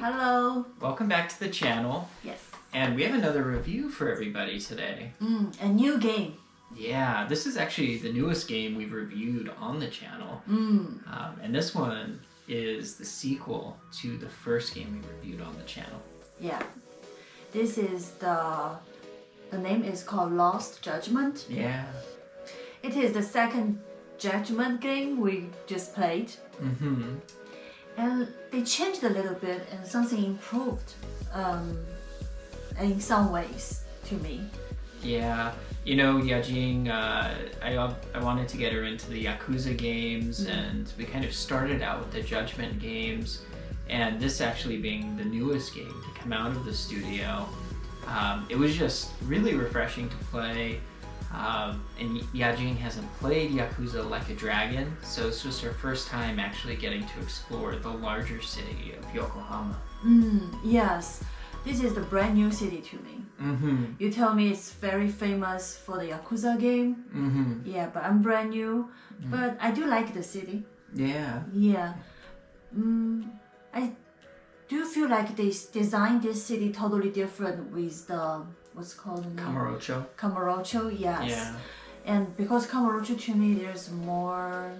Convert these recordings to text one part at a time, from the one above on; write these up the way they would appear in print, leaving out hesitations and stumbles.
Hello. Welcome back to the channel. Yes. And we have another review for everybody today. A new game. Yeah, this is actually the newest game we've reviewed on the channel. And this one is the sequel to the first game we reviewed on the channel. Yeah. This is the name is called Lost Judgment. Yeah. It is the second Judgment game we just played. And they changed a little bit and something improved in some ways to me. Yeah, you know, Yajing, I wanted to get her into the Yakuza games, and we kind of started out with the Judgment games, and this actually being the newest game to come out of the studio, it was just really refreshing to play. And Yajing hasn't played Yakuza Like a Dragon, so this was her first time actually getting to explore the larger city of Yokohama. Yes, this is the brand new city to me. You tell me it's very famous for the Yakuza game. Yeah, but I'm brand new. But I do like the city. Yeah. Yeah. I do feel like they designed this city totally different with the what's called the name? Kamurocho. Kamurocho, yes. Yeah. And because Kamurocho to me, there's more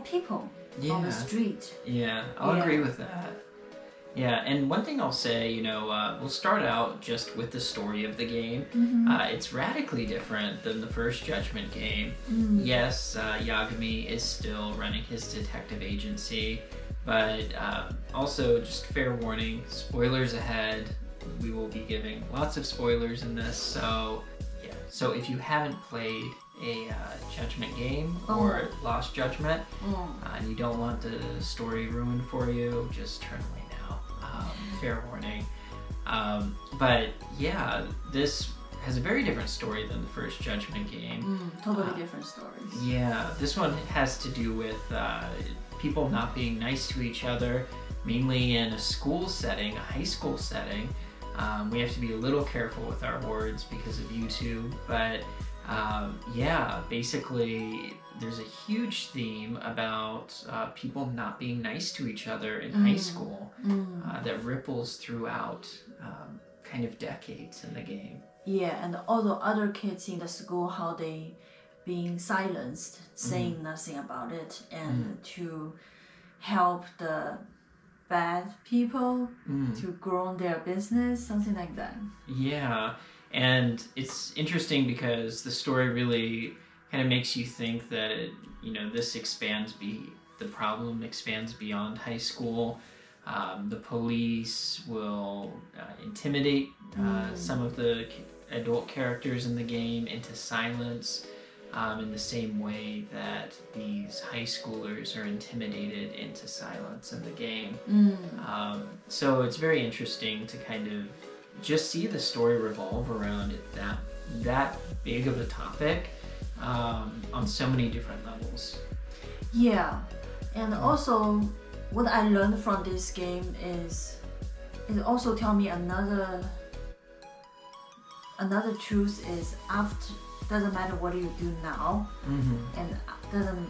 people on the street. Yeah, I'll agree with that. Yeah, and one thing I'll say, you know, we'll start out just with the story of the game. It's radically different than the first Judgment game. Yes, Yagami is still running his detective agency, but also just fair warning, spoilers ahead. We will be giving lots of spoilers in this, so yeah. So if you haven't played a Judgment game or Lost Judgment, and you don't want the story ruined for you, just turn away now. Fair warning. But yeah, this has a very different story than the first Judgment game. Totally different stories. Yeah, this one has to do with people not being nice to each other, mainly in a school setting, a high school setting. We have to be a little careful with our words because of YouTube, but yeah, basically there's a huge theme about people not being nice to each other in high school that ripples throughout kind of decades in the game. Yeah, and all the other kids in the school, how they being silenced, saying nothing about it, and to help the bad people to grow their business, something like that. Yeah, and it's interesting because the story really kind of makes you think that the problem expands beyond high school. The police will intimidate some of the adult characters in the game into silence. In the same way that these high schoolers are intimidated into silence in the game. So it's very interesting to kind of just see the story revolve around that big of a topic on so many different levels. Yeah, and also what I learned from this game is it also tell me another truth is after. Doesn't matter what you do now, and doesn't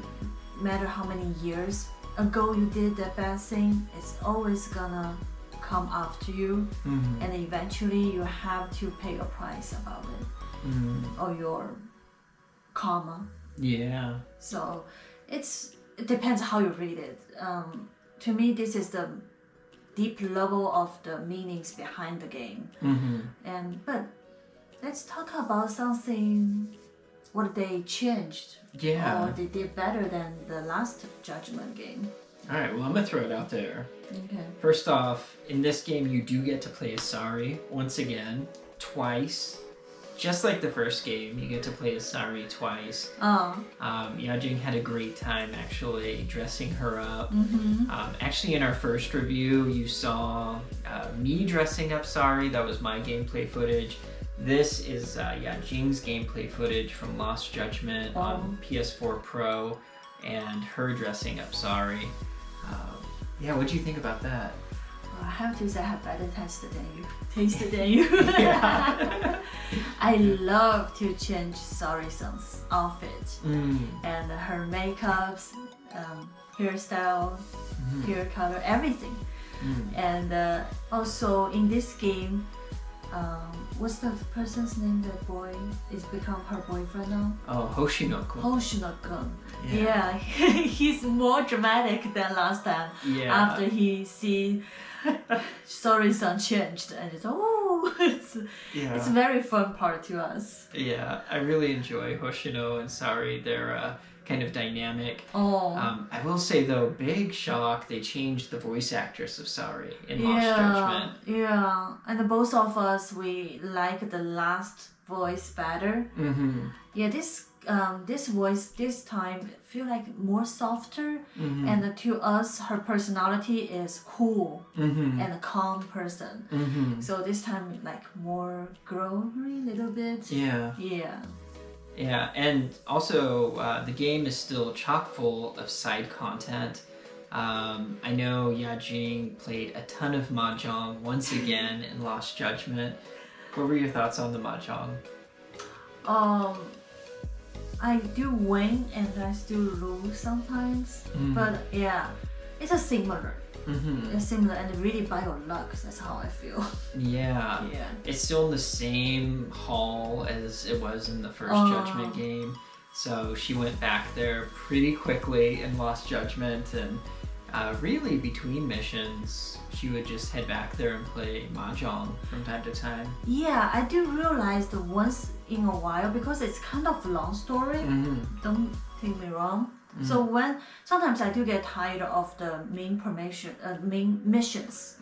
matter how many years ago you did that bad thing, it's always gonna come after you, and eventually you have to pay a price about it, or your karma. Yeah. So it depends how you read it. To me, this is the deep level of the meanings behind the game, but let's talk about something, what they changed or they did better than the last Judgment game. Alright, well I'm going to throw it out there. Okay. First off, in this game you do get to play as Sari once again, twice. Just like the first game, you get to play as Sari twice. Yajing had a great time actually dressing her up. Actually in our first review you saw me dressing up Sari, that was my gameplay footage. This is Yajing's gameplay footage from Lost Judgment on PS4 Pro, and her dressing up Sari. Yeah, what'd you think about that? I have to say I have better tasted than you. I love to change Sari's outfit and her makeups, hairstyle, hair color, everything. And also in this game, what's the person's name? The boy is become her boyfriend now. Oh, Hoshino-kun. Hoshino-kun. Yeah, he's more dramatic than last time. Yeah. After he see Sorry-san changed, and it's a very fun part to us. Yeah, I really enjoy Hoshino and Sari. They're kind of dynamic. I will say though, big shock, they changed the voice actress of Sari in Lost Judgment. Yeah, and both of us, we like the last voice better. Yeah, this voice this time feel like more softer, and to us her personality is cool and a calm person. So this time like more grown a little bit. Yeah, and also the game is still chock full of side content. I know Yajing played a ton of mahjong once again in Lost Judgment. What were your thoughts on the mahjong? I do win and I still lose sometimes, but yeah, it's a similar. It's similar and really by your luck. That's how I feel. Yeah. It's still in the same hall as it was in the first Judgment game. So she went back there pretty quickly and Lost Judgment, and really between missions, she would just head back there and play mahjong from time to time. Yeah, I do realize that once in a while, because it's kind of a long story. Don't take me wrong. So when sometimes I do get tired of the main missions,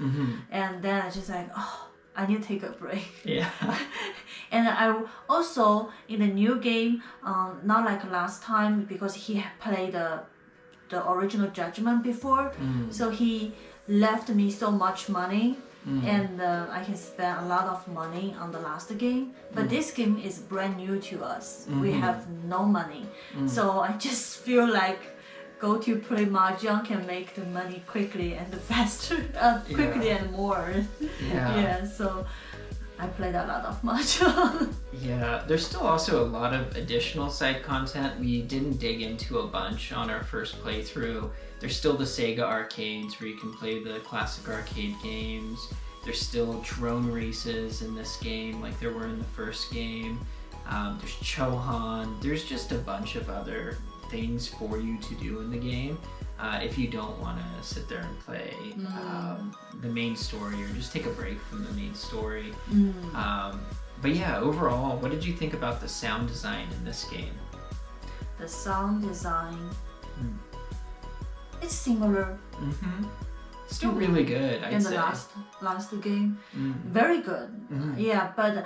and then I just like, I need to take a break. Yeah. And I also in the new game, not like last time because he had played the original Judgment before, so he left me so much money. And I can spend a lot of money on the last game, but this game is brand new to us. We have no money, so I just feel like go to play mahjong can make the money quickly and faster, quickly and more. Yeah, so I played a lot of mahjong. Yeah, there's still also a lot of additional side content we didn't dig into a bunch on our first playthrough. There's still the Sega arcades where you can play the classic arcade games. There's still drone races in this game like there were in the first game. There's Chohan. There's just a bunch of other things for you to do in the game if you don't want to sit there and play the main story or just take a break from the main story. But yeah, overall, what did you think about the sound design in this game? The sound design, it's similar. Still really good, I'd say. In the last game, very good. Yeah, but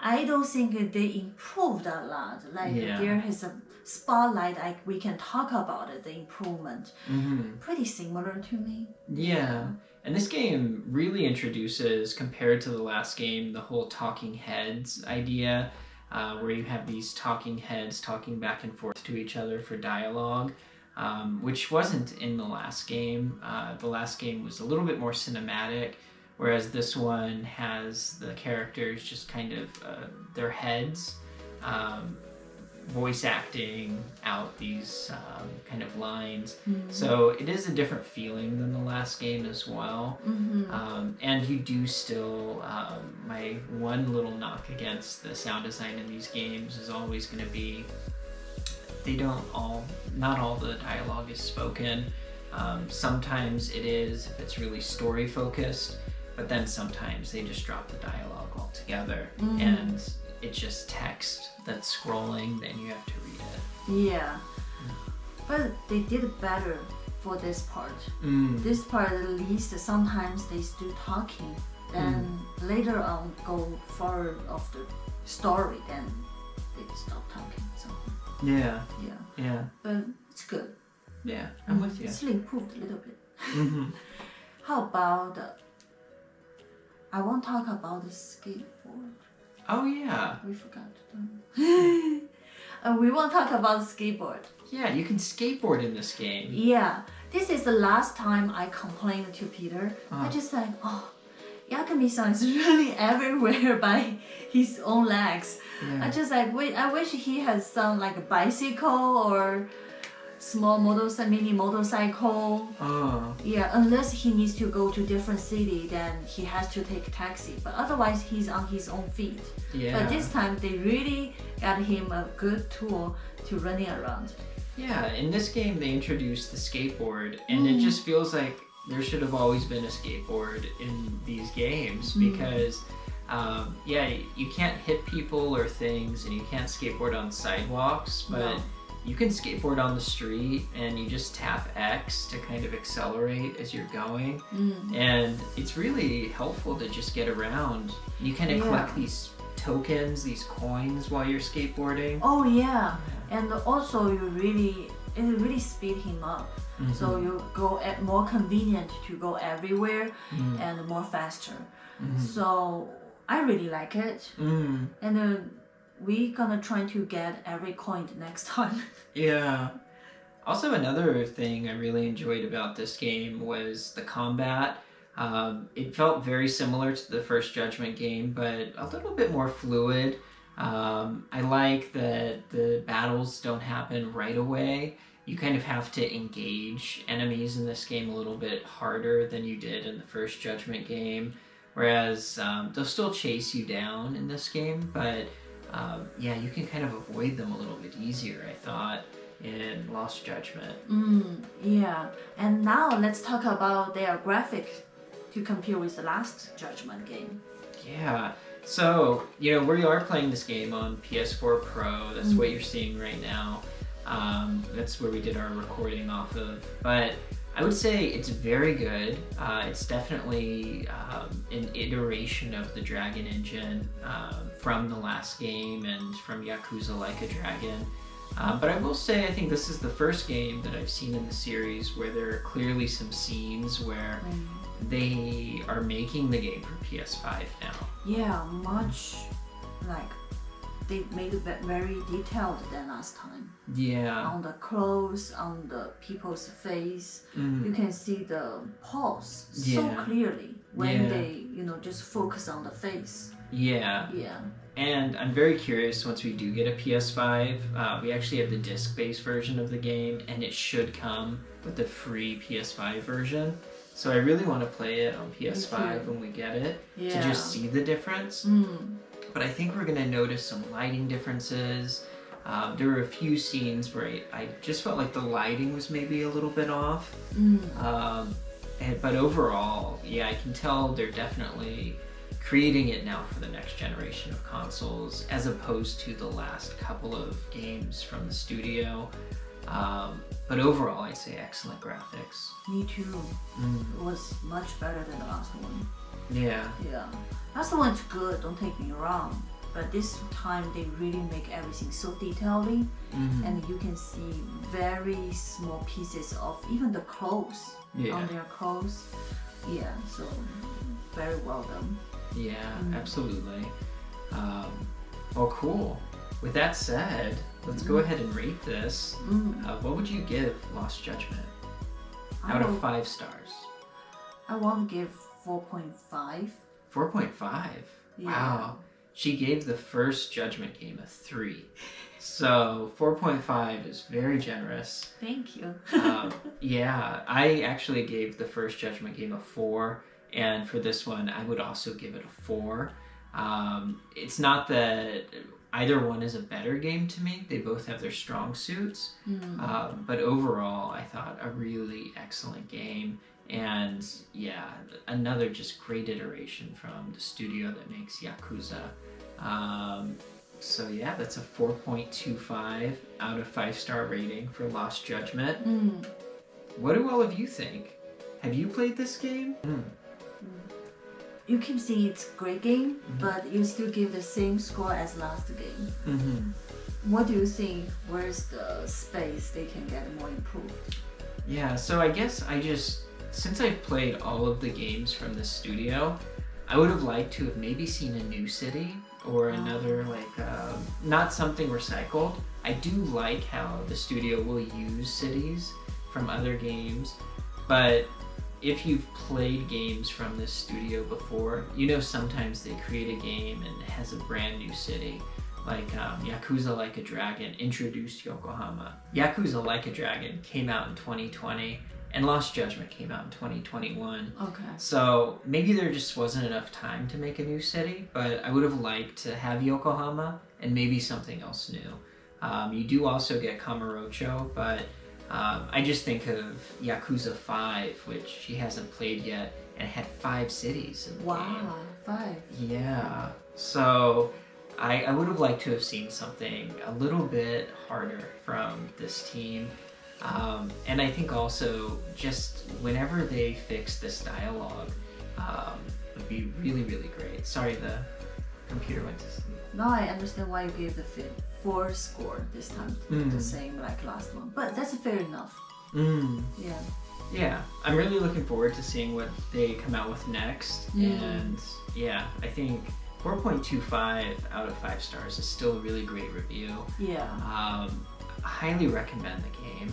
I don't think they improved a lot. Like there is a spotlight, like we can talk about it, the improvement. Pretty similar to me. Yeah, and this game really introduces, compared to the last game, the whole talking heads idea, where you have these talking heads talking back and forth to each other for dialogue. Which wasn't in the last game. The last game was a little bit more cinematic, whereas this one has the characters just kind of their heads voice acting out these kind of lines. So it is a different feeling than the last game as well. And you do still, my one little knock against the sound design in these games is always going to be not all the dialogue is spoken. Sometimes it is if it's really story focused, but then sometimes they just drop the dialogue altogether and it's just text that's scrolling, then you have to read it. Yeah, but they did better for this part. This part at least sometimes they still talking, then later on go forward of the story, then they stop talking. So yeah, but it's good. Yeah, I'm with you. It's improved a little bit. How about I want to talk about the skateboard. Oh yeah, we forgot to we want to talk about the skateboard. Yeah, you can skateboard in this game. Yeah, this is the last time I complained to Peter. I just like, Yakami-san is really everywhere by his own legs. I just like, I wish he had some like a bicycle or small mini motorcycle. Oh. Yeah, unless he needs to go to different city, then he has to take taxi. But otherwise, he's on his own feet. Yeah. But this time, they really got him a good tool to running around. Yeah, in this game, they introduced the skateboard, and it just feels like there should have always been a skateboard in these games because, you can't hit people or things, and you can't skateboard on sidewalks, but you can skateboard on the street, and you just tap X to kind of accelerate as you're going, and it's really helpful to just get around. You kind of collect these tokens, these coins while you're skateboarding. Oh yeah, and also it really speed him up. So you go at more convenient to go everywhere and more faster. So I really like it, and we gonna try to get every coin next time. Yeah. Also, another thing I really enjoyed about this game was the combat. It felt very similar to the first Judgment game, but a little bit more fluid. I like that the battles don't happen right away. You kind of have to engage enemies in this game a little bit harder than you did in the first Judgment game. Whereas they'll still chase you down in this game, but you can kind of avoid them a little bit easier, I thought, in Lost Judgment. Yeah, and now let's talk about their graphics to compare with the last Judgment game. Yeah, so, we are playing this game on PS4 Pro. That's what you're seeing right now. That's where we did our recording off of. But I would say it's very good. It's definitely an iteration of the Dragon engine from the last game and from Yakuza Like a Dragon. But I will say I think this is the first game that I've seen in the series where there are clearly some scenes where they are making the game for PS5 now. Yeah, much like they made it very detailed than last time. Yeah. On the clothes, on the people's face, you can see the pulse so clearly when they, just focus on the face. Yeah. Yeah. And I'm very curious, once we do get a PS5, we actually have the disc-based version of the game, and it should come with the free PS5 version. So I really want to play it on PS5 when we get it, to just see the difference. But I think we're going to notice some lighting differences. There were a few scenes where I just felt like the lighting was maybe a little bit off. But overall, I can tell they're definitely creating it now for the next generation of consoles, as opposed to the last couple of games from the studio. But overall, I'd say excellent graphics. Me too. It was much better than the last one. Yeah. Yeah. Last one's good, don't take me wrong. But this time they really make everything so detailedly, and you can see very small pieces of even the clothes on their clothes. Yeah, so very well done. Yeah, absolutely. Well, cool. With that said, let's go ahead and rate this. What would you give Lost Judgment out of 5 stars? I want to give 4.5. 4.5? Yeah. Wow. She gave the first Judgment game a 3. So 4.5 is very generous. Thank you. I actually gave the first Judgment game a 4. And for this one, I would also give it a 4. It's not that either one is a better game to me. They both have their strong suits. But overall, I thought a really excellent game. And another just great iteration from the studio that makes Yakuza. That's a 4.25 out of 5-star rating for Lost Judgment. What do all of you think? Have you played this game? You can see it's a great game, but you still give the same score as last game. What do you think? Where's the space they can get more improved? Yeah, so I guess since I've played all of the games from the studio, I would have liked to have maybe seen a new city or another, not something recycled. I do like how the studio will use cities from other games, but if you've played games from this studio before, sometimes they create a game and it has a brand new city. like Yakuza Like a Dragon introduced Yokohama. Yakuza Like a Dragon came out in 2020, and Lost Judgment came out in 2021. Okay. So maybe there just wasn't enough time to make a new city, but I would have liked to have Yokohama and maybe something else new. You do also get Kamurocho, but I just think of Yakuza 5, which she hasn't played yet, and it had 5 cities in the game. Wow, 5. Yeah. So I would have liked to have seen something a little bit harder from this team. And I think also just whenever they fix this dialogue, would be really, really great. Sorry, the computer went to sleep. Now I understand why you gave the 4 score this time, the same like last one. But that's fair enough. Yeah. Yeah, I'm really looking forward to seeing what they come out with next. And yeah, I think 4.25 out of 5 stars is still a really great review. Yeah. I highly recommend the game.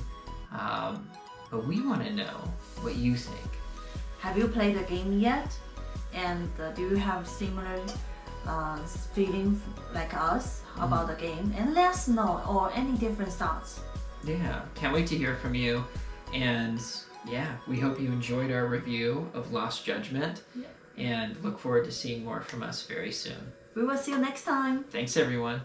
But we want to know what you think. Have you played the game yet? And do you have similar feelings like us about the game? And let us know, or any different thoughts. Yeah, can't wait to hear from you. And yeah, we hope you enjoyed our review of Lost Judgment. Yeah. And look forward to seeing more from us very soon. We will see you next time. Thanks, everyone.